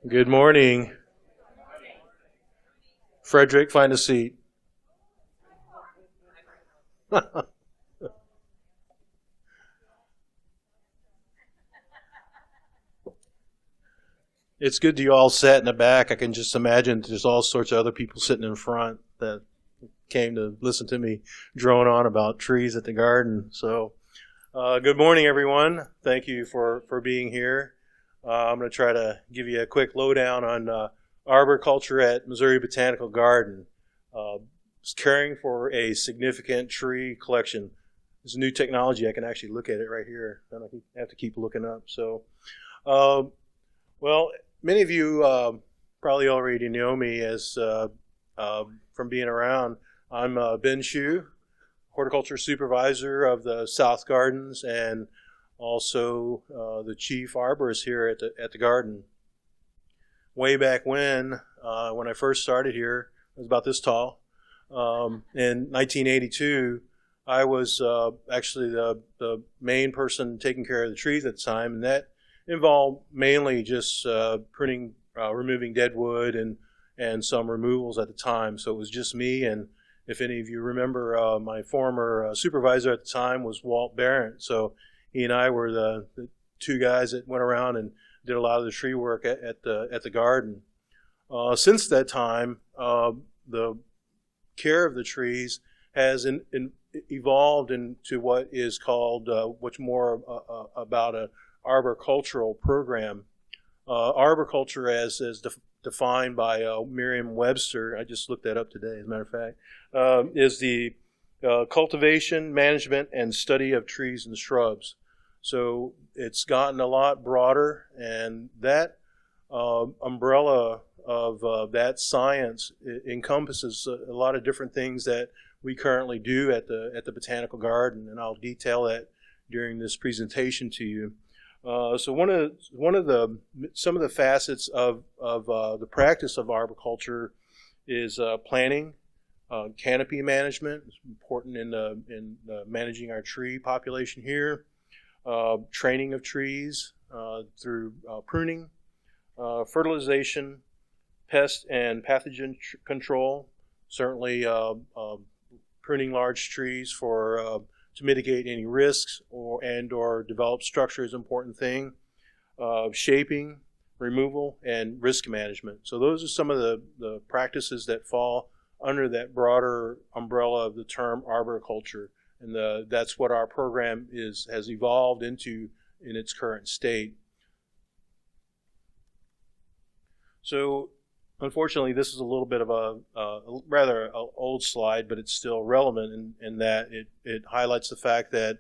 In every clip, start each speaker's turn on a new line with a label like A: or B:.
A: Good morning. Frederick, find a seat. It's good you all sat in the back. I can just imagine there's all sorts of other people sitting in front that came to listen to me drone on about trees at the garden. So, good morning, everyone. Thank you for being here. I'm going to try to give you a quick lowdown on arboriculture at Missouri Botanical Garden. It's caring for a significant tree collection. It's a new technology. I can actually look at it right here. I don't have to keep looking up. So, well, many of you probably already know me as from being around. I'm Ben Chu, horticulture supervisor of the South Gardens, and also the chief arborist here at the garden. Way back when I first started here, I was about this tall. In 1982, I was actually the main person taking care of the trees at the time, and that involved mainly just pruning, removing dead wood and some removals at the time. So it was just me, and if any of you remember, my former supervisor at the time was Walt Barrett. So he and I were the two guys that went around and did a lot of the tree work at the garden. Since that time, the care of the trees has evolved into what is called what's more about an arboricultural program. Arboriculture, as defined by Merriam-Webster, I just looked that up today, as a matter of fact, is the cultivation, management, and study of trees and shrubs. So it's gotten a lot broader, and that umbrella of that science encompasses a lot of different things that we currently do at the Botanical Garden, and I'll detail that during this presentation to you. So some of the facets of the practice of arboriculture is planning, canopy management. It's important in managing our tree population here. Training of trees through pruning, fertilization, pest and pathogen control. Certainly, pruning large trees to mitigate any risks or develop structure is an important thing. Shaping, removal, and risk management. So those are some of the practices that fall under that broader umbrella of the term arboriculture. And that's what our program has evolved into in its current state. So, unfortunately, this is a little bit of a rather old slide, but it's still relevant in that it highlights the fact that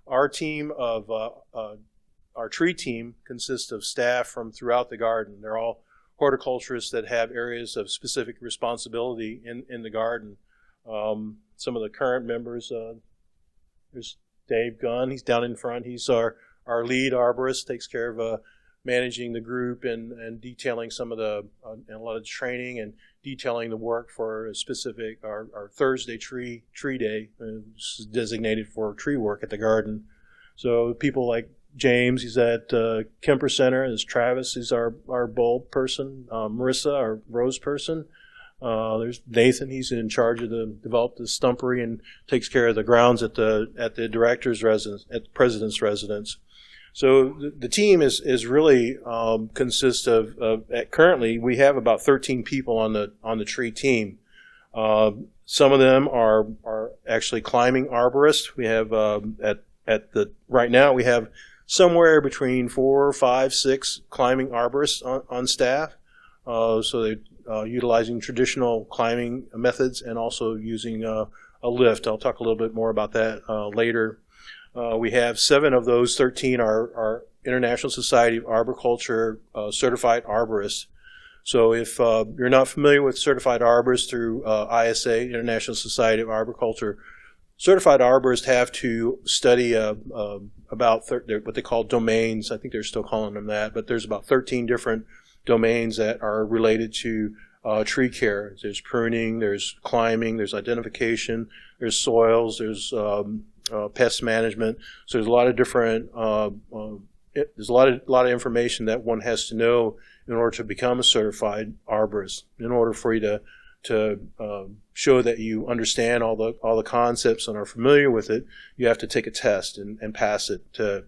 A: our team of our tree team consists of staff from throughout the garden. They're all horticulturists that have areas of specific responsibility in the garden. Some of the current members. There's Dave Gunn. He's down in front. He's our lead arborist, takes care of managing the group and detailing some of and a lot of the training and detailing the work for a specific our Thursday tree day, which is designated for tree work at the garden. So people like James, he's at Kemper Center. There's Travis, he's our bulb person. Marissa, our rose person. There's Nathan. He's in charge of develop the stumpery and takes care of the grounds at the director's residence, at the president's residence. So the team is really consists of currently we have about 13 people on the tree team. Some of them are actually climbing arborists. We have right now we have somewhere between 4, 5, 6 climbing arborists on staff. So they utilizing traditional climbing methods and also using a lift. I'll talk a little bit more about that later. We have 7 of those 13 are International Society of Arboriculture certified arborists. So if you're not familiar with certified arborists through ISA, International Society of Arboriculture, certified arborists have to study about what they call domains. I think they're still calling them that, but there's about 13 different domains that are related to tree care. There's pruning, there's climbing, there's identification, there's soils, there's pest management. So there's a lot of different there's a lot of information that one has to know in order to become a certified arborist. In order for you to show that you understand all the concepts and are familiar with it, you have to take a test and pass it to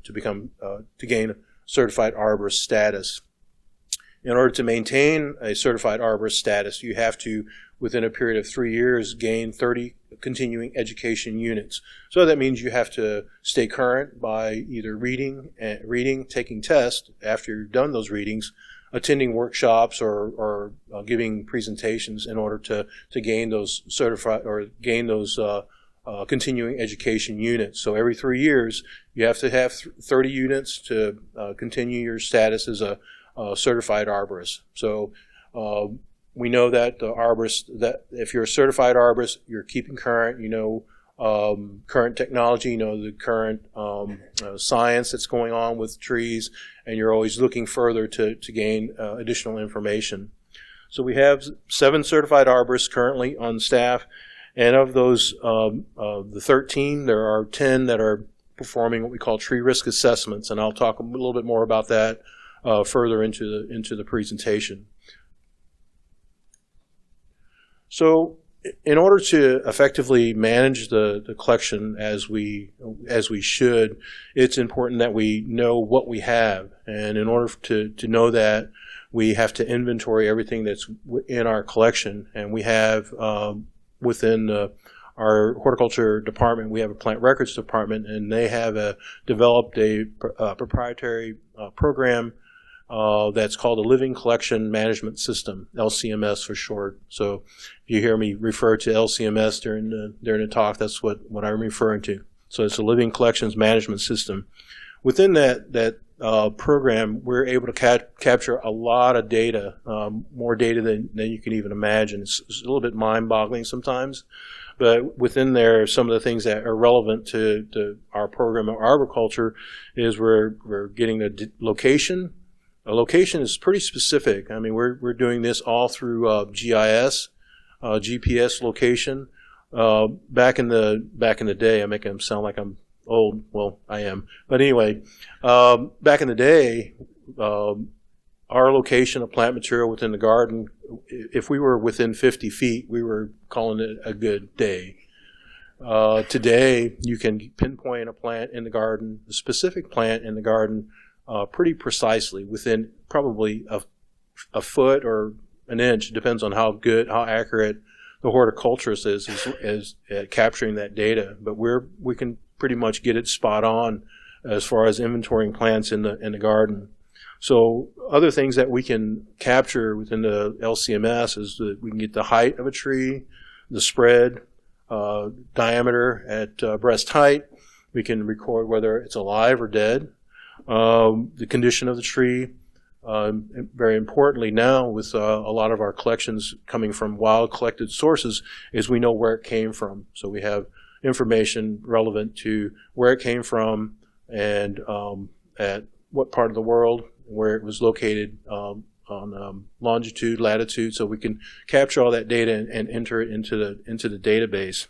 A: gain certified arborist status. In order to maintain a certified arborist status, you have to, within a period of 3 years, gain 30 continuing education units. So that means you have to stay current by either reading, taking tests after you've done those readings, attending workshops, or giving presentations in order to gain those continuing education units. So every 3 years, you have to have 30 units to continue your status as a certified arborist. So we know that the arborist, that if you're a certified arborist, you're keeping current. You know current technology, you know the current science that's going on with trees, and you're always looking further to gain additional information. So we have 7 certified arborists currently on staff, and of those, the 13, there are 10 that are performing what we call tree risk assessments, and I'll talk a little bit more about that further into the presentation. So in order to effectively manage the collection as we should, it's important that we know what we have. And in order to know that, we have to inventory everything that's in our collection. And we have within our horticulture department, we have a plant records department, and they have developed a proprietary program that's called a Living Collection Management System, LCMS for short. So if you hear me refer to LCMS during the talk, that's what I'm referring to. So it's a Living Collections Management System. Within that program, we're able to capture a lot of data, more data than you can even imagine. It's a little bit mind-boggling sometimes, but within there, some of the things that are relevant to our program of arboriculture is we're getting the location. A location is pretty specific. I mean, we're doing this all through GIS, GPS location. Back in the day, I'm making them sound like I'm old. Well, I am. But anyway, back in the day, our location of plant material within the garden, if we were within 50 feet, we were calling it a good day. Today, you can pinpoint a plant in the garden, a specific plant in the garden, pretty precisely within probably a foot or an inch. It depends on how accurate the horticulturist is at capturing that data. But we can pretty much get it spot on as far as inventorying plants in the garden. So other things that we can capture within the LCMS is that we can get the height of a tree, the spread, diameter at breast height. We can record whether it's alive or dead. The condition of the tree. Very importantly now, with a lot of our collections coming from wild collected sources, is we know where it came from. So we have information relevant to where it came from and at what part of the world, where it was located on longitude, latitude, so we can capture all that data and enter it into the database.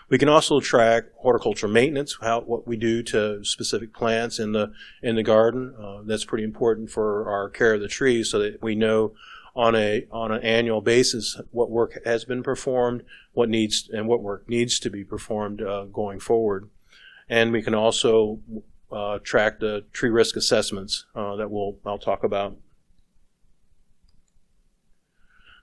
A: We can also track horticulture maintenance, what we do to specific plants in the garden. That's pretty important for our care of the trees, so that we know on an annual basis what work has been performed, what work needs to be performed going forward. And we can also track the tree risk assessments that I'll talk about.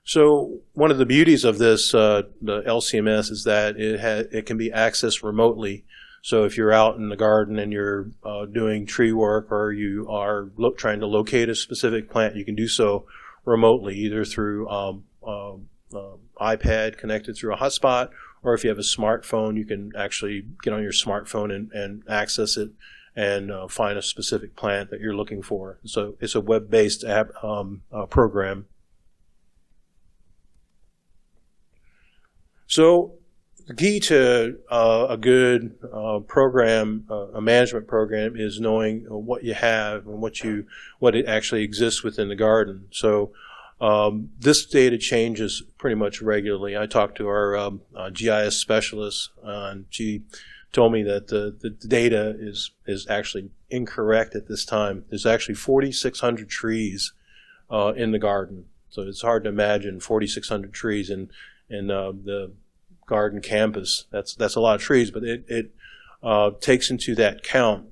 A: So one of the beauties of this, the LCMS, is that it can be accessed remotely. So if you're out in the garden and you're doing tree work, or you are trying to locate a specific plant, you can do so remotely, either through iPad connected through a hotspot, or if you have a smartphone, you can actually get on your smartphone and access it and find a specific plant that you're looking for. So it's a web-based app program. So the key to a good program, a management program, is knowing what you have and what it actually exists within the garden. So this data changes pretty much regularly. I talk to our GIS specialists, and she told me that the data is actually incorrect at this time. There's actually 4,600 trees in the garden. So it's hard to imagine 4,600 trees in the garden campus. That's a lot of trees, but it takes into that count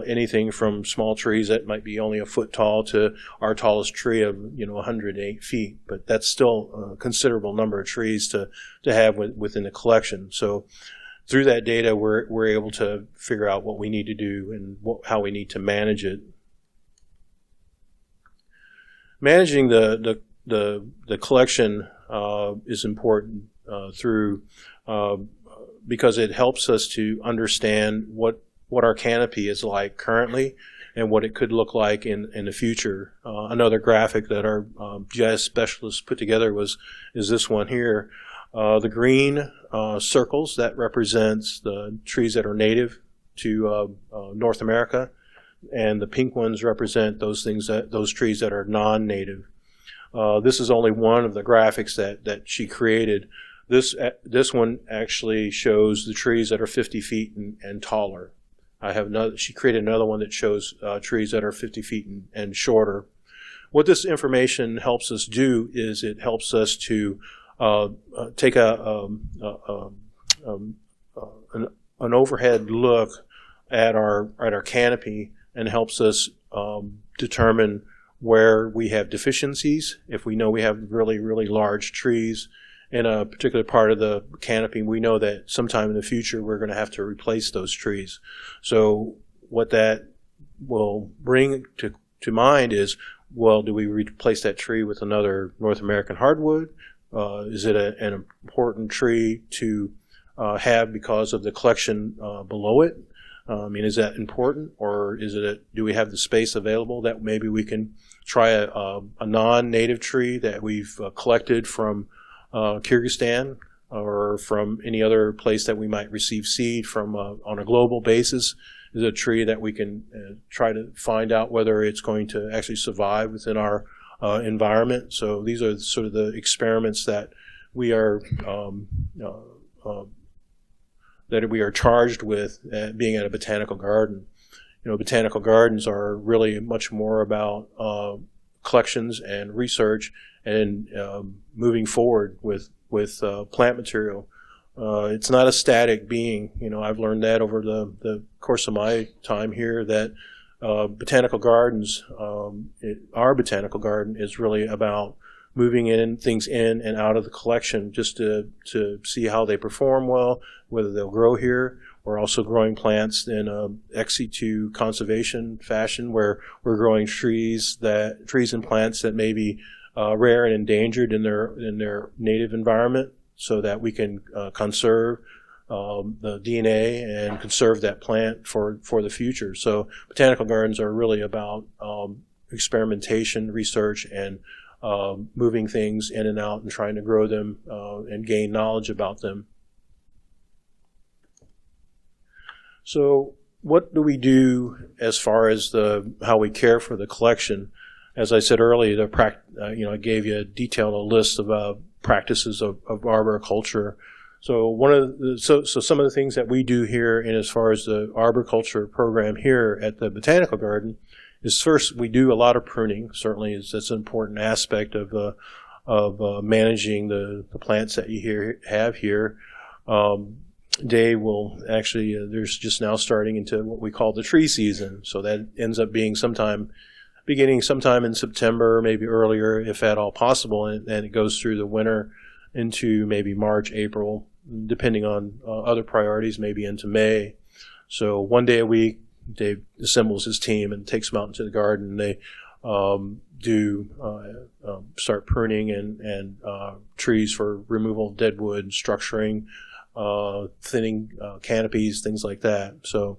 A: anything from small trees that might be only a foot tall to our tallest tree of 108 feet. But that's still a considerable number of trees to have within the collection. So through that data, we're able to figure out what we need to do and how we need to manage it. Managing the collection is important because it helps us to understand what our canopy is like currently and what it could look like in the future. Another graphic that our GIS specialists put together is this one here. The green circles, that represents the trees that are native to North America, and the pink ones represent those trees that are non-native. This is only one of the graphics that she created. This one actually shows the trees that are 50 feet and taller. She created another one that shows trees that are 50 feet and shorter. What this information helps us do is it helps us to take an overhead look at our canopy, and helps us determine where we have deficiencies. If we know we have really, really large trees in a particular part of the canopy, we know that sometime in the future we're going to have to replace those trees. So what that will bring to mind is, well, do we replace that tree with another North American hardwood? Is it an important tree to have because of the collection below it? Is that important, or do we have the space available that maybe we can try a non-native tree that we've collected from Kyrgyzstan or from any other place that we might receive seed from on a global basis? Is it a tree that we can try to find out whether it's going to actually survive within our environment? So these are sort of the experiments that we are charged with being at a botanical garden. Botanical gardens are really much more about collections and research and moving forward with plant material. It's not a static being. I've learned that over the course of my time here, that botanical gardens, our botanical garden is really about moving things in and out of the collection just to see how they perform well, whether they'll grow here. We're also growing plants in a ex situ conservation fashion, where we're growing trees and plants that may be rare and endangered in their native environment, so that we can conserve the DNA and conserve that plant for the future. So botanical gardens are really about experimentation, research, and moving things in and out and trying to grow them and gain knowledge about them. So what do we do as far as how we care for the collection? As I said earlier, I gave you a detailed list of practices of arboriculture. So some of the things that we do here, and as far as the arboriculture program here at the Botanical Garden, is first we do a lot of pruning. Certainly, that's an important aspect of managing the plants that you have here. Dave will actually, there's just now starting into what we call the tree season. So that ends up being beginning sometime in September, maybe earlier, if at all possible, and it goes through the winter into maybe March, April, depending on other priorities, maybe into May. So one day a week, Dave assembles his team and takes them out into the garden. They start pruning and trees for removal of dead wood, structuring, thinning canopies, things like that. So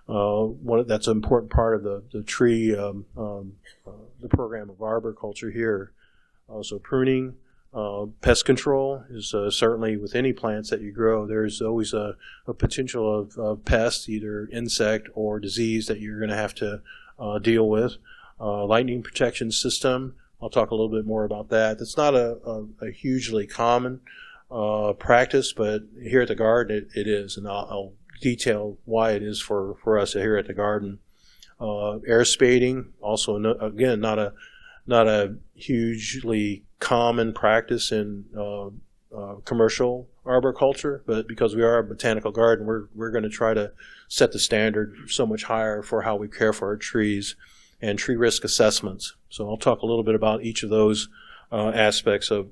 A: that's an important part of the tree, the program of arboriculture here. Also pruning. Pest control is certainly with any plants that you grow, there's always a potential of pests, either insect or disease, that you're going to have to deal with. Lightning protection system, I'll talk a little bit more about that. It's not a hugely common practice, but here at the garden it is, and I'll detail why it is for us here at the garden. Air spading, also again not a hugely common practice in commercial arboriculture, but because we are a botanical garden, we're going to try to set the standard so much higher for how we care for our trees, and tree risk assessments. So I'll talk a little bit about each of those aspects of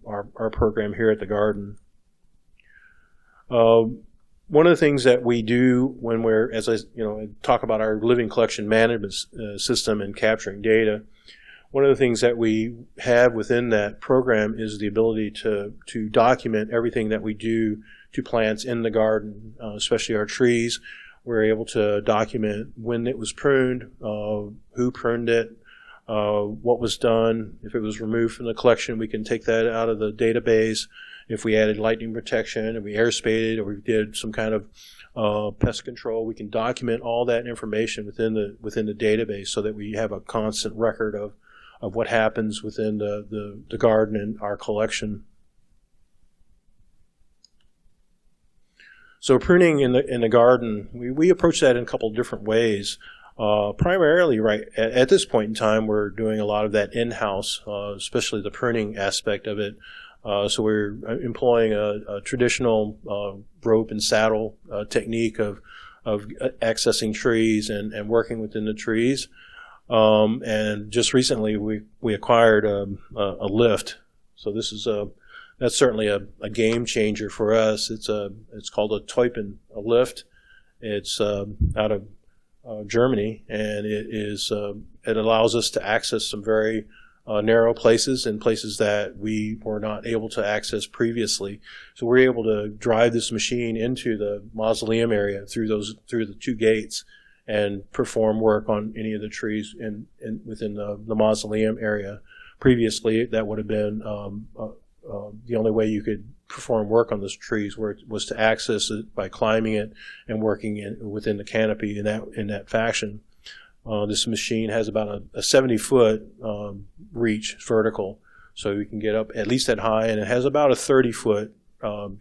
A: our program here at the garden. One of the things that we do when we're, as I talk about our living collection management system and capturing data, one of the things that we have within that program is the ability to document everything that we do to plants in the garden, especially our trees. We're able to document when it was pruned, who pruned it, what was done. If it was removed from the collection, we can take that out of the database. If we added lightning protection, if we air spaded, or we did some kind of pest control, we can document all that information within the database so that we have a constant record of what happens within the garden and our collection. So pruning in the garden, we approach that in a couple of different ways. Primarily, right at this point in time, we're doing a lot of that in-house, especially the pruning aspect of it. So we're employing a traditional rope and saddle technique of accessing trees and working within the trees. And just recently, we acquired a lift. So this is that's certainly a game changer for us. It's called a Teupen lift. It's out of Germany, and it allows us to access some very narrow places and places that we were not able to access previously. So we're able to drive this machine into the mausoleum area through the two gates and perform work on any of the trees within the mausoleum area. Previously, that would have been the only way you could perform work on those trees was to access it by climbing it and working within the canopy in that fashion. This machine has about a 70-foot reach vertical, so you can get up at least that high, and it has about a 30-foot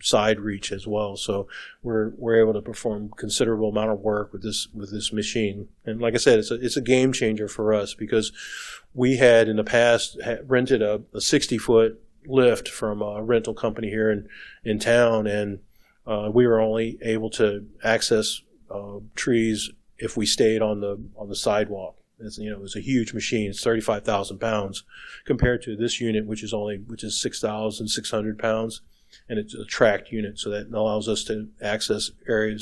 A: side reach as well. So we're able to perform considerable amount of work with this machine. And like I said, it's a game changer for us, because we had in the past rented a 60-foot lift from a rental company here in town, and we were only able to access trees if we stayed on the sidewalk. It was a huge machine. It's 35,000 pounds compared to this unit, which is 6,600 pounds, and it's a tracked unit, so that allows us to access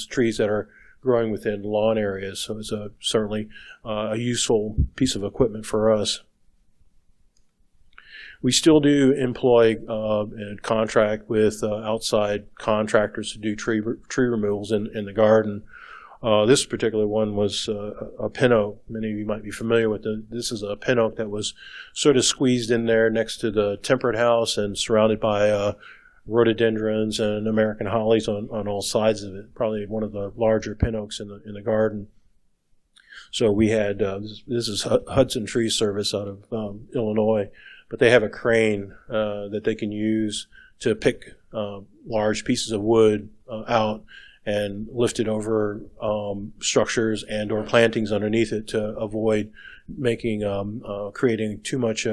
A: trees that are growing within lawn areas. So it's certainly a useful piece of equipment for us. We still do employ and contract with outside contractors to do tree removals in the garden. This particular one was a pin oak. Many of you might be familiar with it. This is a pin oak that was sort of squeezed in there next to the temperate house and surrounded by rhododendrons and American hollies on all sides of it. Probably one of the larger pin oaks in the garden. So we had this is Hudson Tree Service out of Illinois, but they have a crane that they can use to pick large pieces of wood out and lift it over structures and or plantings underneath it to avoid creating too much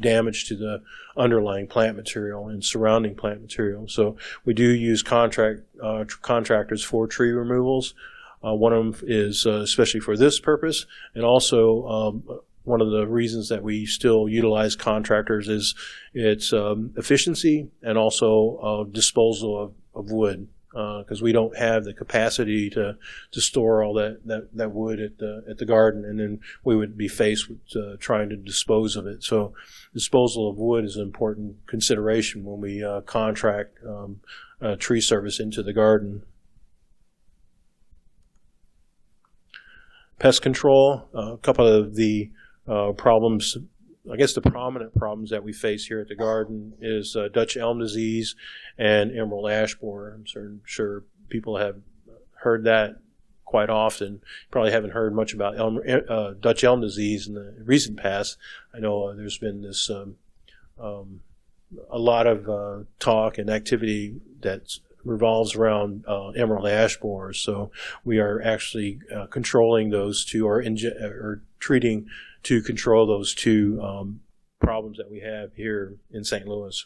A: damage to the underlying plant material and surrounding plant material. So we do use contractors for tree removals. One of them is especially for this purpose, and also one of the reasons that we still utilize contractors is its efficiency and also disposal of wood. Because we don't have the capacity to store all that wood at the garden, and then we would be faced with trying to dispose of it. So disposal of wood is an important consideration when we contract tree service into the garden. Pest control, a couple of the problems, I guess the prominent problems that we face here at the garden is Dutch elm disease and emerald ash borer. I'm sure people have heard that quite often. Probably haven't heard much about Dutch elm disease in the recent past. I know there's been this a lot of talk and activity that's revolves around emerald ash borers. So we are actually controlling those two, or treating to control those two problems that we have here in St. Louis.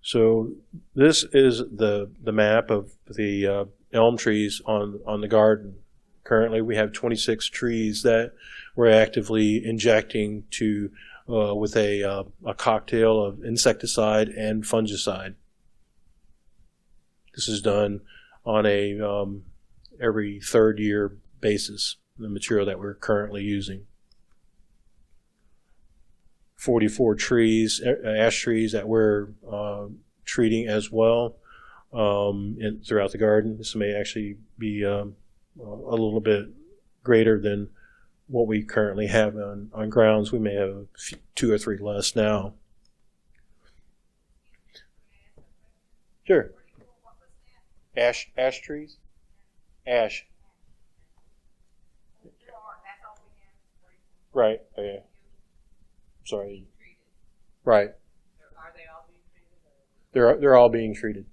A: So this is the map of the elm trees on the garden. Currently, we have 26 trees that we're actively injecting to with a cocktail of insecticide and fungicide. This is done on a every third year basis, the material that we're currently using. 44 trees, ash trees that we're treating as well throughout the garden. This may actually be a little bit greater than what we currently have on grounds. We may have 2 or 3 less now. Sure. Ash trees? Ash. Right. Okay. Sorry. Right.
B: Are they all being treated?
A: They're all being treated.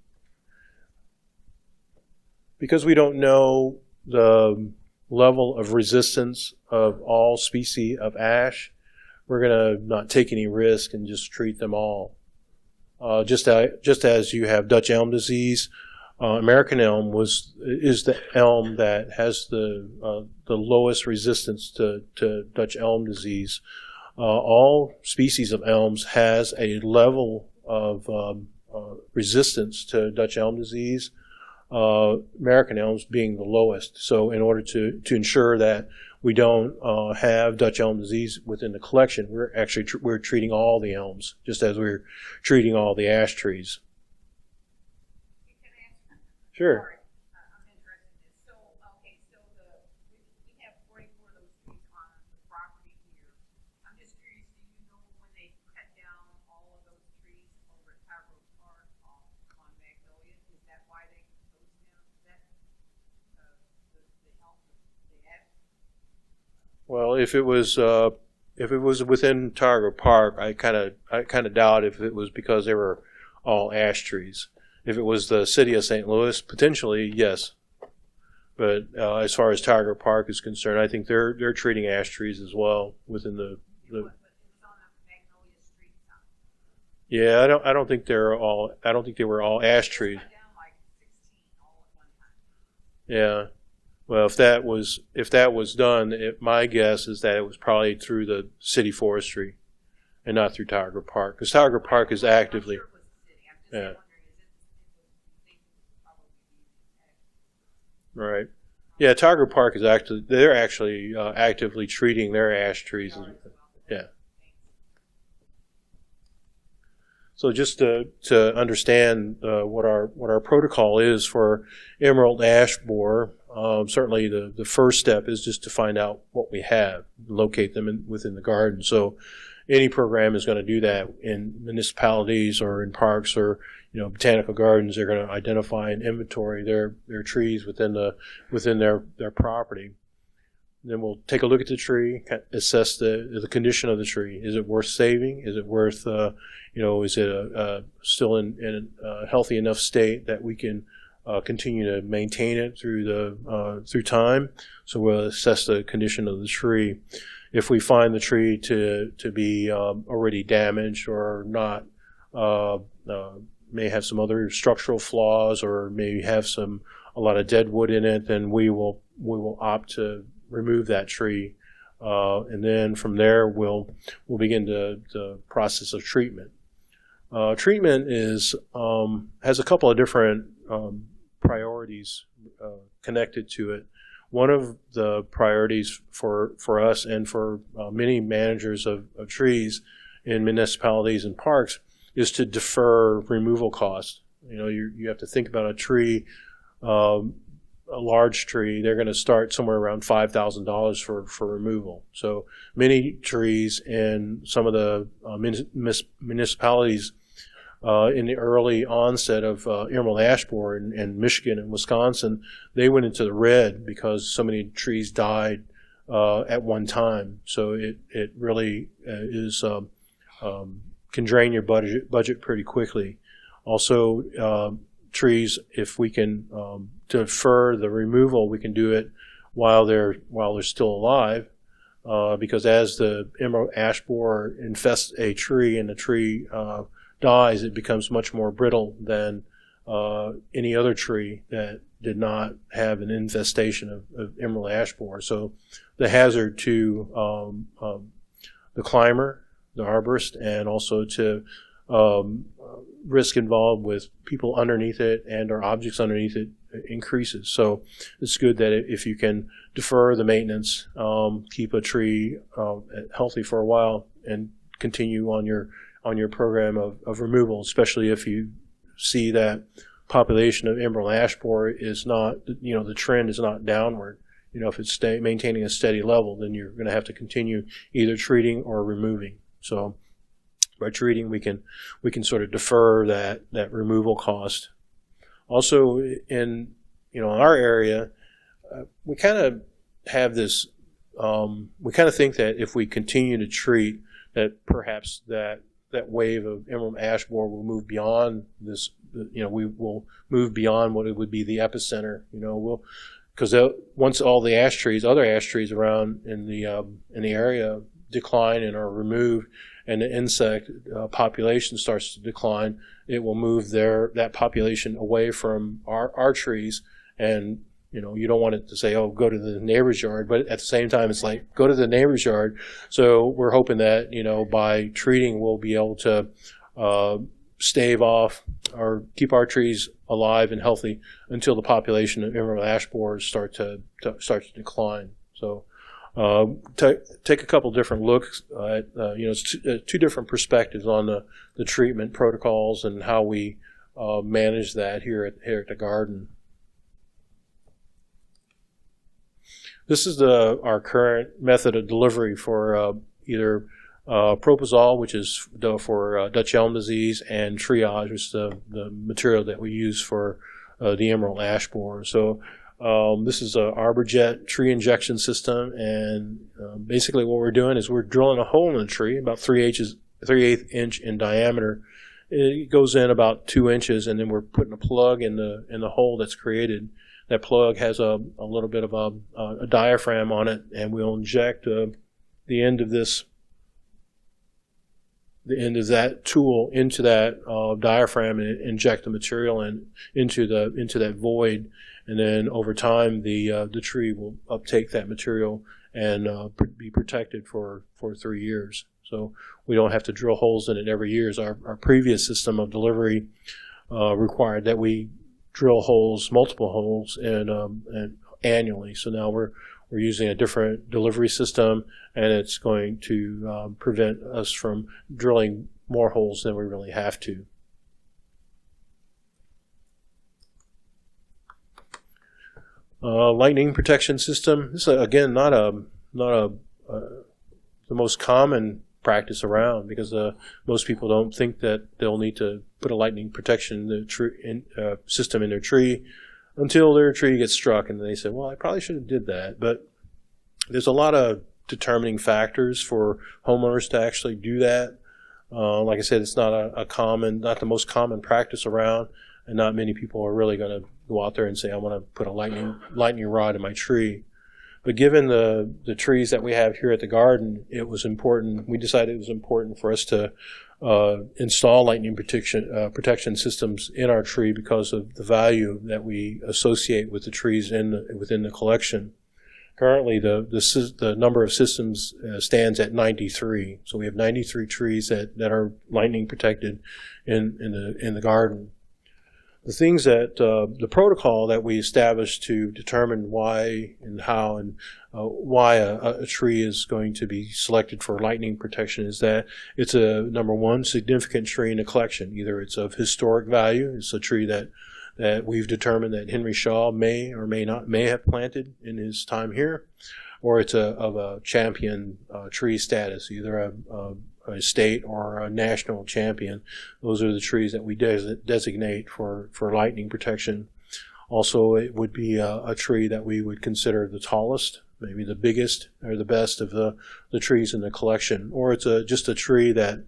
A: Because we don't know the level of resistance of all species of ash, we're going to not take any risk and just treat them all. Just as you have Dutch elm disease, American elm is the elm that has the lowest resistance to Dutch elm disease. All species of elms has a level of resistance to Dutch elm disease, American elms being the lowest. So in order to ensure that we don't have Dutch elm disease within the collection, we're treating all the elms, just as we're treating all the ash trees. Sure.
B: I'm interested in this. So, okay, so we have 44 of those trees on the property here. I'm just curious, do you know when they cut down all of those trees over at Arbor Park on Magnolia? Is that why they cut those down? Is that the help they have?
A: Well, if it was within Targa Park, I kind of doubt if it was because they were all ash trees. If it was the city of St. Louis, potentially, yes. But as far as Tiger Park is concerned, I think they're treating ash trees as well within the.
B: But it was on the Magnolia Street side.
A: Yeah, I don't think they were all ash trees.
B: Cut down like 16 all at one time.
A: Yeah. Well, if that was done, my guess is that it was probably through the city forestry, and not through Tiger Park, because Tiger Park is actively.
B: I'm sure it was the city. I'm just wondering,
A: Right. Yeah, Tiger Park is they're actually actively treating their ash trees. Yeah. So just to understand what our protocol is for emerald ash borer, certainly the first step is just to find out what we have, locate them within the garden. So any program is going to do that in municipalities or in parks or botanical gardens. They're going to identify and inventory their trees within their property. Then we'll take a look at the tree, assess the condition of the tree. Is it worth saving? Is it worth is it still in a healthy enough state that we can continue to maintain it through time? So we'll assess the condition of the tree. If we find the tree to be already damaged or not, may have some other structural flaws or may have a lot of dead wood in it, then we will opt to remove that tree, and then from there we'll begin the process of treatment. Treatment has a couple of different priorities connected to it. One of the priorities for us and for many managers of trees in municipalities and parks is to defer removal costs. You have to think about a tree, a large tree. They're going to start somewhere around $5,000 for removal. So many trees in some of the municipalities in the early onset of emerald ash borer in Michigan and Wisconsin, they went into the red because so many trees died at one time. So it really can drain your budget pretty quickly. Also, trees, if we can defer the removal, we can do it while they're still alive, because as the emerald ash borer infests a tree and the tree dies, it becomes much more brittle than any other tree that did not have an infestation of emerald ash borer. So the hazard to the climber, the arborist, and also to risk involved with people underneath it and or objects underneath it increases. So it's good that if you can defer the maintenance, keep a tree healthy for a while, and continue on your program of removal, especially if you see that population of emerald ash borer is not, the trend is not downward. If it's maintaining a steady level, then you're going to have to continue either treating or removing. So by treating, we can sort of defer that removal cost. Also, in our area, we kind of have this. We kind of think that if we continue to treat, that perhaps that wave of emerald ash borer will move beyond this. We will move beyond what it would be the epicenter. Because once all the other ash trees around in the area decline and are removed, and the insect population starts to decline, it will move that population away from our trees. And you don't want it to say, oh, go to the neighbor's yard, but at the same time it's like, go to the neighbor's yard. So we're hoping that by treating, we'll be able to stave off or keep our trees alive and healthy until the population of emerald ash borers start to decline. So take a couple different looks at it's two different perspectives on the treatment protocols and how we manage that here at the garden. This is our current method of delivery for either proposal, which is for Dutch elm disease, and triage, which is the material that we use for the emerald ash borer. So this is an Arborjet tree injection system, and basically what we're doing is we're drilling a hole in the tree about 3/8 inch in diameter. It goes in about 2 inches, and then we're putting a plug in the hole that's created. That plug has a little bit of a diaphragm on it, and we'll inject the end of that tool into that diaphragm and inject the material into that void, and then over time the tree will uptake that material and be protected for 3 years. So we don't have to drill holes in it every year. Our previous system of delivery required that we drill holes, multiple holes, and annually. So now we're using a different delivery system, and it's going to prevent us from drilling more holes than we really have to. Lightning protection system. This is again not the most common practice around, because most people don't think that they'll need to put a lightning protection system in their tree until their tree gets struck, and they say, well, I probably should have did that. But there's a lot of determining factors for homeowners to actually do that. Like I said, it's not not the most common practice around, and not many people are really going to go out there and say, I want to put a lightning rod in my tree. But given the trees that we have here at the garden, it was important. We decided it was important for us to install lightning protection systems in our tree because of the value that we associate with the trees within the collection. Currently, the number of systems stands at 93. So we have 93 trees that are lightning protected in the garden. The things that the protocol that we established to determine why and how and why a tree is going to be selected for lightning protection is that it's a, number one, significant tree in the collection. Either it's of historic value, it's a tree that we've determined that Henry Shaw may have planted in his time here, or it's of a champion tree status, either a state or a national champion. Those are the trees that we designate for lightning protection. Also, it would be a tree that we would consider the tallest, maybe the biggest or the best of the trees in the collection, or it's just a tree that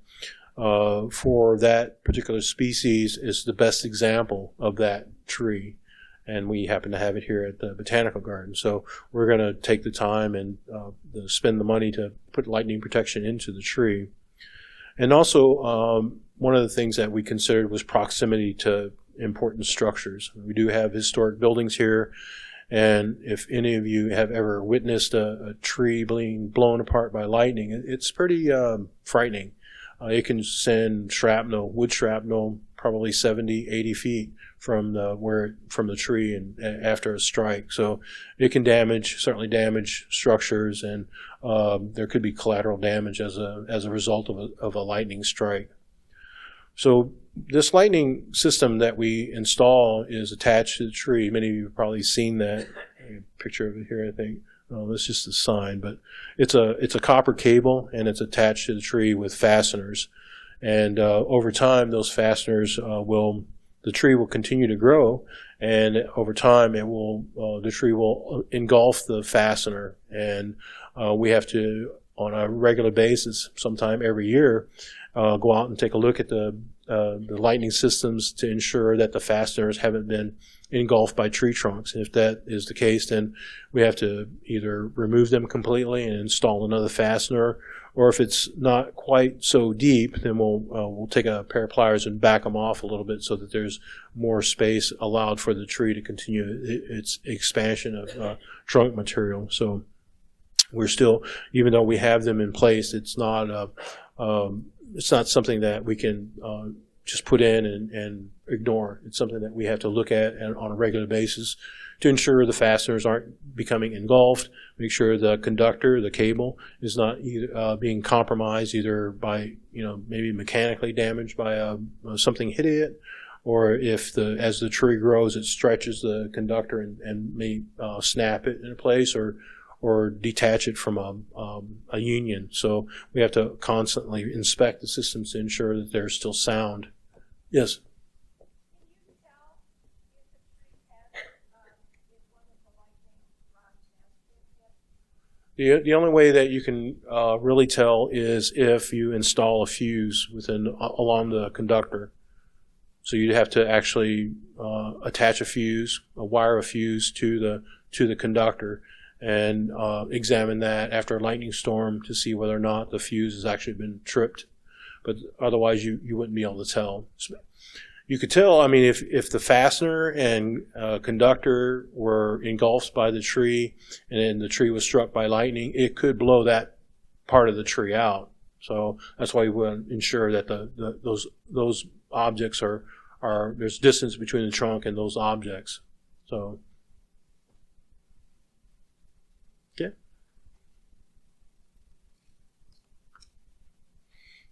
A: for that particular species is the best example of that tree. And we happen to have it here at the Botanical Garden. So we're going to take the time and spend the money to put lightning protection into the tree. And also, one of the things that we considered was proximity to important structures. We do have historic buildings here, and if any of you have ever witnessed a tree being blown apart by lightning, it's pretty frightening. It can send shrapnel, wood shrapnel, probably 70, 80 feet from the tree and after a strike. So it can certainly damage structures, and there could be collateral damage as a result of a lightning strike. So this lightning system that we install is attached to the tree. Many of you have probably seen that. A picture of it here, I think. Oh, that's just a sign, but it's a copper cable, and it's attached to the tree with fasteners. And over time, those fasteners the tree will continue to grow, and over time, the tree will engulf the fastener, and we have to, on a regular basis, sometime every year, go out and take a look at the lightning systems to ensure that the fasteners haven't been engulfed by tree trunks. And if that is the case, then we have to either remove them completely and install another fastener, or if it's not quite so deep, then we'll take a pair of pliers and back them off a little bit so that there's more space allowed for the tree to continue its expansion of trunk material. So we're still, even though we have them in place, it's not something that we can just put in and ignore. It's something that we have to look at on a regular basis to ensure the fasteners aren't becoming engulfed, make sure the conductor, the cable, is not being compromised either by, maybe mechanically damaged by something hitting it, or if as the tree grows, it stretches the conductor and may snap it in place or detach it from a union. So we have to constantly inspect the systems to ensure that they're still sound. Yes?
B: Can you tell if the tree has, is one of the lightning rods has yet?
A: The only way that you can really tell is if you install a fuse along the conductor. So you'd have to actually attach wire a fuse to the conductor, and examine that after a lightning storm to see whether or not the fuse has actually been tripped. But otherwise, you wouldn't be able to tell. You could tell, if the fastener and conductor were engulfed by the tree, and then the tree was struck by lightning, it could blow that part of the tree out. So that's why we want to ensure that those objects there's distance between the trunk and those objects. So. Okay.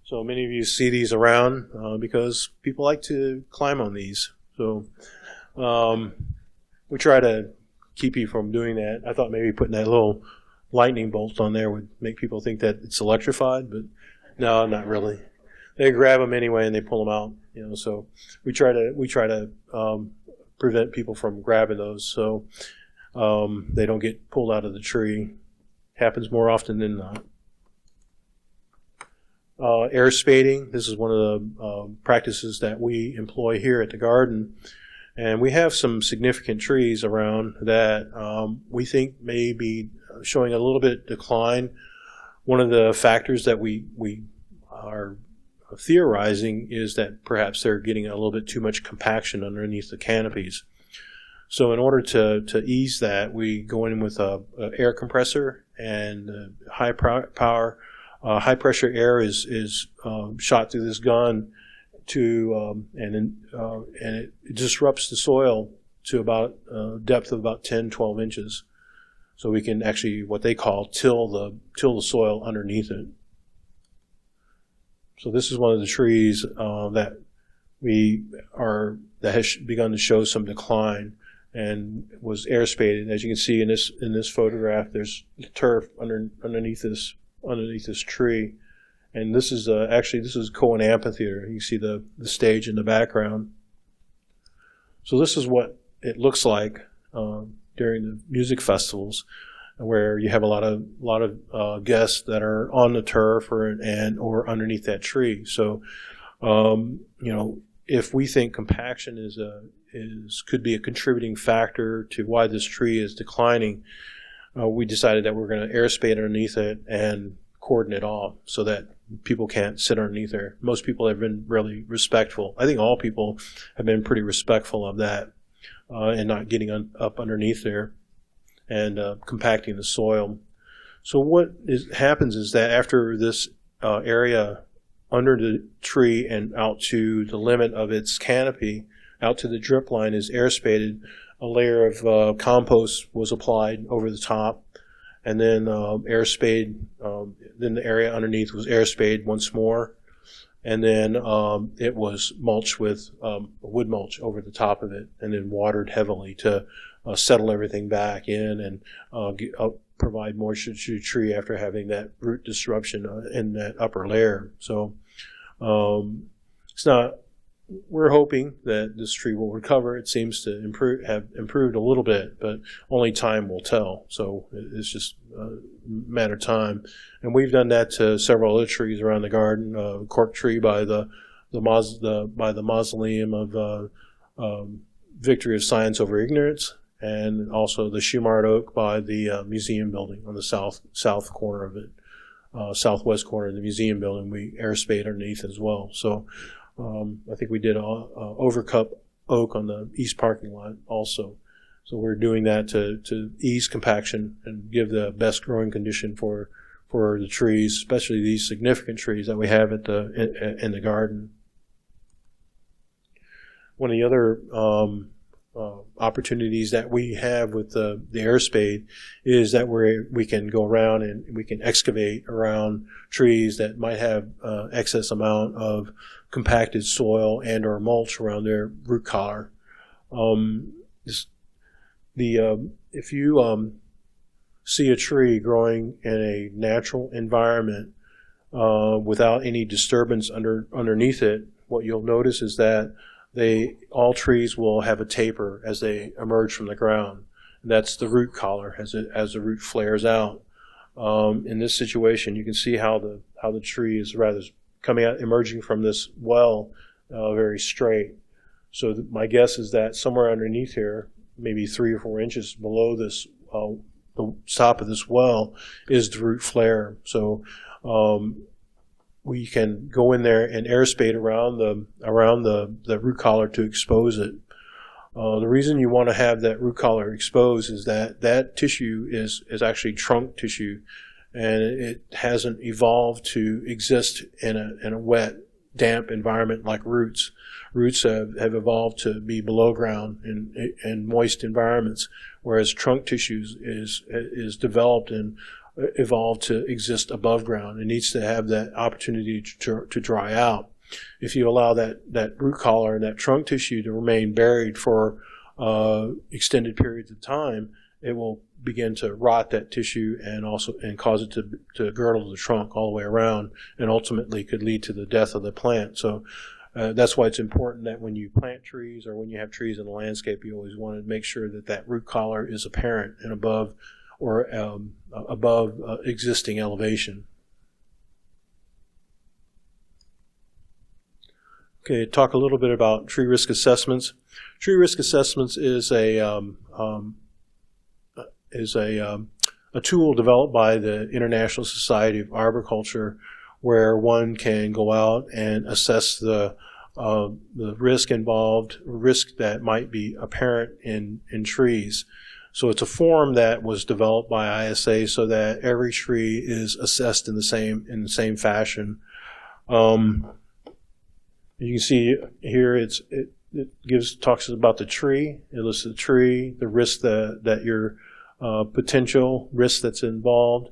A: So many of you see these around because people like to climb on these. So we try to keep you from doing that. I thought maybe putting that little lightning bolt on there would make people think that it's electrified, but no, not really. They grab them anyway and they pull them out. So we try to prevent people from grabbing those so they don't get pulled out of the tree. Happens more often than not. Air spading. This is one of the practices that we employ here at the garden. And we have some significant trees around that we think may be showing a little bit decline. One of the factors that we are theorizing is that perhaps they're getting a little bit too much compaction underneath the canopies. So in order to ease that, we go in with a air compressor and high power. High pressure air is shot through this gun and it disrupts the soil to about a depth of about 10, 12 inches. So we can actually, what they call, till the soil underneath it. So this is one of the trees that has begun to show some decline and was air spaded. As you can see in this photograph, there's turf underneath this tree, and this is Cohen Amphitheater. You can see the stage in the background. So this is what it looks like during the music festivals. where you have a lot of guests that are on the turf or underneath that tree. So, if we think compaction could be a contributing factor to why this tree is declining, we decided that we're going to air spade underneath it and cordon it off so that people can't sit underneath there. Most people have been really respectful. I think all people have been pretty respectful of that and not getting up underneath there and compacting the soil. So what happens is that after this area under the tree and out to the limit of its canopy, out to the drip line is air spaded, a layer of compost was applied over the top, and then air spade, then the area underneath was air spade once more, and then it was mulched with wood mulch over the top of it, and then watered heavily to settle everything back in and provide moisture to the tree after having that root disruption in that upper layer. So it's not. We're hoping that this tree will recover. It seems to have improved a little bit, but only time will tell. So it's just a matter of time. And we've done that to several other trees around the garden. Cork tree by the mausoleum of Victory of Science over Ignorance, and also the Shumard oak by the museum building on the south corner of it, southwest corner of the museum building. We air spade underneath as well. So. I think we did overcup oak on the east parking lot also. So we're doing that to ease compaction and give the best growing condition for the trees, especially these significant trees that we have in the garden. One of the other opportunities that we have with the air spade is that we can go around and we can excavate around trees that might have excess amount of compacted soil and or mulch around their root collar. If you see a tree growing in a natural environment without any disturbance underneath it, what you'll notice is that all trees will have a taper as they emerge from the ground. And that's the root collar as the root flares out. In this situation, you can see how the tree is rather coming out, emerging from this well, very straight. So my guess is that somewhere underneath here, maybe 3 or 4 inches below this, the top of this well, is the root flare. So we can go in there and air spade around the root collar to expose it. The reason you want to have that root collar exposed is that tissue is actually trunk tissue, and it hasn't evolved to exist in a wet, damp environment like roots. Roots have evolved to be below ground in moist environments, whereas trunk tissues is developed and evolved to exist above ground. It needs to have that opportunity to dry out. If you allow that root collar and that trunk tissue to remain buried for extended periods of time, it will begin to rot that tissue and cause it to girdle the trunk all the way around, and ultimately could lead to the death of the plant. So that's why it's important that when you plant trees or when you have trees in the landscape, you always want to make sure that root collar is apparent and above existing elevation. Okay, talk a little bit about tree risk assessments. Tree risk assessments is a tool developed by the International Society of Arboriculture, where one can go out and assess the risk involved, risk that might be apparent in trees. So it's a form that was developed by ISA so that every tree is assessed in the same fashion. You can see here it talks about the tree. It lists the tree, the risk that your potential risk that's involved,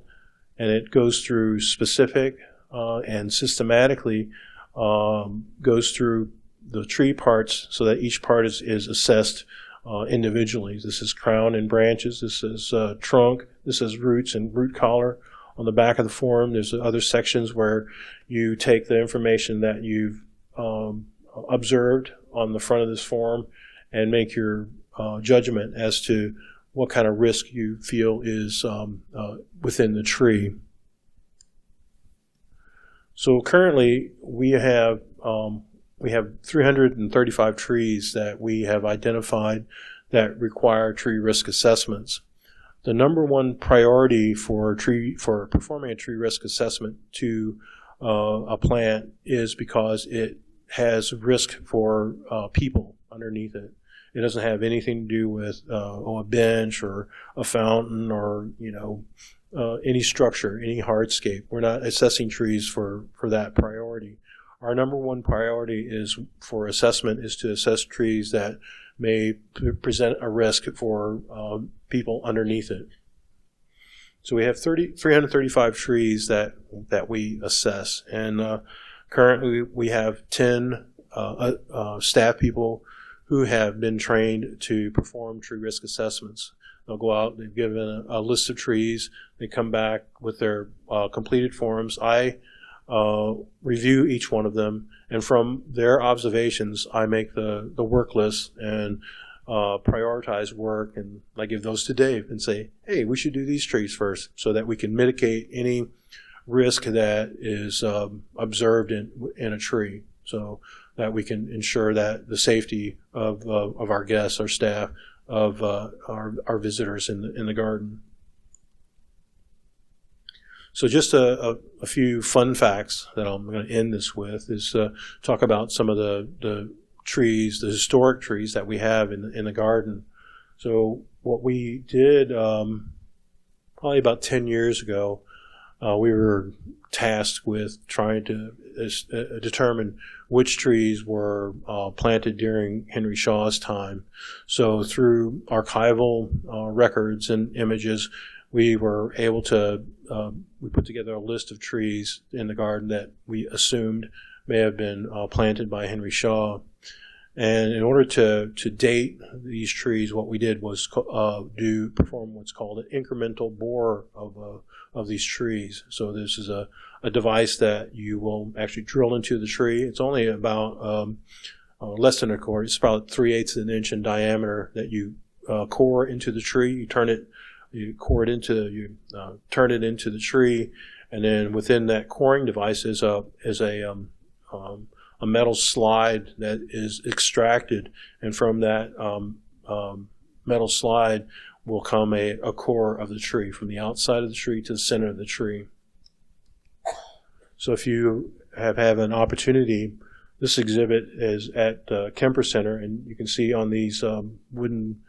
A: and it goes through specific and systematically goes through the tree parts so that each part is assessed individually. This is crown and branches. This is trunk. This is roots and root collar. On the back of the form, there's other sections where you take the information that you've observed on the front of this form and make your judgment as to what kind of risk you feel is within the tree. So currently we have 335 trees that we have identified that require tree risk assessments. The number one priority for performing a tree risk assessment to a plant is because it has risk for people underneath it. It doesn't have anything to do with a bench or a fountain or any structure, any hardscape. We're not assessing trees for that priority. Our number one priority for assessment is to assess trees that may present a risk for people underneath it. So we have 335 trees that we assess, and currently we have 10 staff people who have been trained to perform tree risk assessments. They'll go out, they've given a list of trees, they come back with their completed forms. I review each one of them, and from their observations I make the work list and prioritize work, and I give those to Dave and say, hey, we should do these trees first so that we can mitigate any risk that is observed in a tree, so that we can ensure that the safety of our guests, our staff, of our visitors in the garden. So just a few fun facts that I'm going to end this with is talk about some of the trees, the historic trees that we have in the garden. So what we did probably about 10 years ago, we were tasked with trying to determine which trees were planted during Henry Shaw's time. So through archival records and images, we were able to we put together a list of trees in the garden that we assumed may have been planted by Henry Shaw. And in order to date these trees, what we did was perform what's called an incremental bore of these trees. So this is a device that you will actually drill into the tree. It's only about less than a core. It's about 3/8 of an inch in diameter that you core into the tree. You turn it into the tree, and then within that coring device is a metal slide that is extracted, and from that metal slide will come a core of the tree from the outside of the tree to the center of the tree. So if you have an opportunity, this exhibit is at Kemper Center, and you can see on these wooden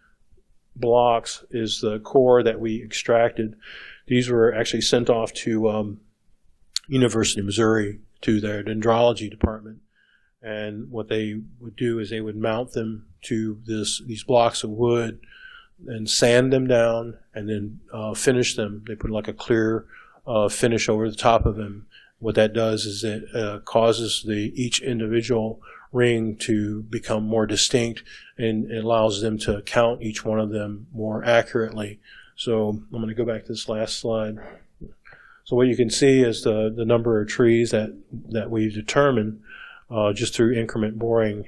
A: blocks is the core that we extracted. These were actually sent off to University of Missouri to their dendrology department. And what they would do is they would mount them to these blocks of wood and sand them down and then finish them. They put like a clear finish over the top of them. What that does is it causes each individual ring to become more distinct, and it allows them to count each one of them more accurately. So I'm going to go back to this last slide. So what you can see is the number of trees that we've determined just through increment boring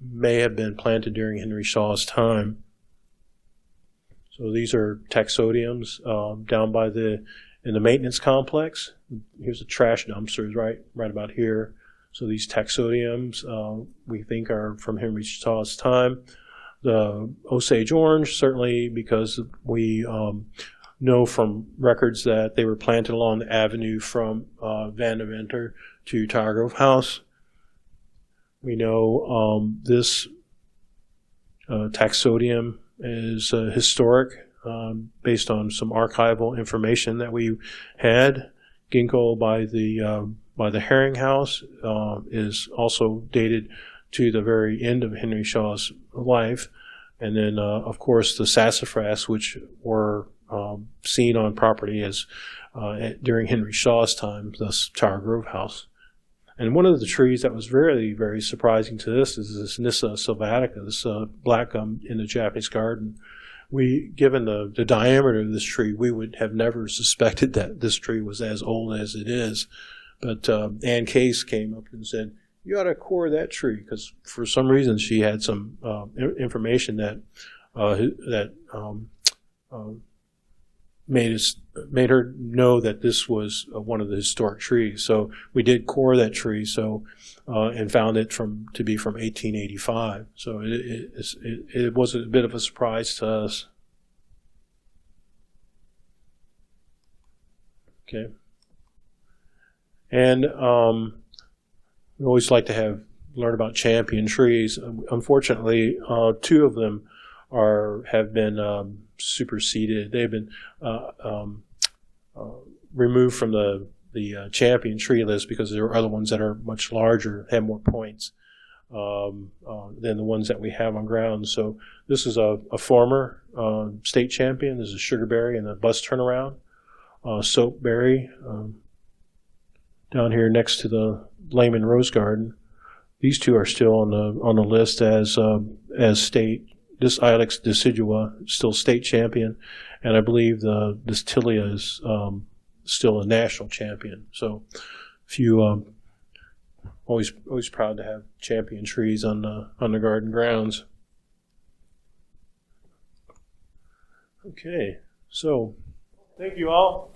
A: may have been planted during Henry Shaw's time. So these are taxodiums down in the maintenance complex. Here's a trash dumpster right about here. So these taxodiums we think are from Henry Shaw's time. The Osage orange, certainly because we know from records that they were planted along the avenue from Van Deventer to Tower Grove House. We know this taxodium is historic based on some archival information that we had. Ginkgo by the Herring House is also dated to the very end of Henry Shaw's life. And then, of course, the sassafras, which were seen on property as during Henry Shaw's time, thus Tower Grove House. And one of the trees that was very, very surprising to this is this Nyssa sylvatica, this black gum in the Japanese garden. Given the diameter of this tree, we would have never suspected that this tree was as old as it is. But Ann Case came up and said, you ought to core that tree, because for some reason she had some information that that made her know that this was one of the historic trees. So we did core that tree, and found it to be from 1885. So it was a bit of a surprise to us. Okay. And we always like to learn about champion trees. Unfortunately, 2 of them have been superseded. They've been removed from the champion tree list because there are other ones that are much larger, have more points than the ones that we have on ground. So this is a former state champion. This is sugarberry and a bus turnaround. Soapberry down here next to the Lehman Rose Garden. These 2 are still on the list as state. This Ilex decidua is still state champion, and I believe this Tilia is still a national champion. So, if you always proud to have champion trees on the garden grounds. Okay, so thank you all.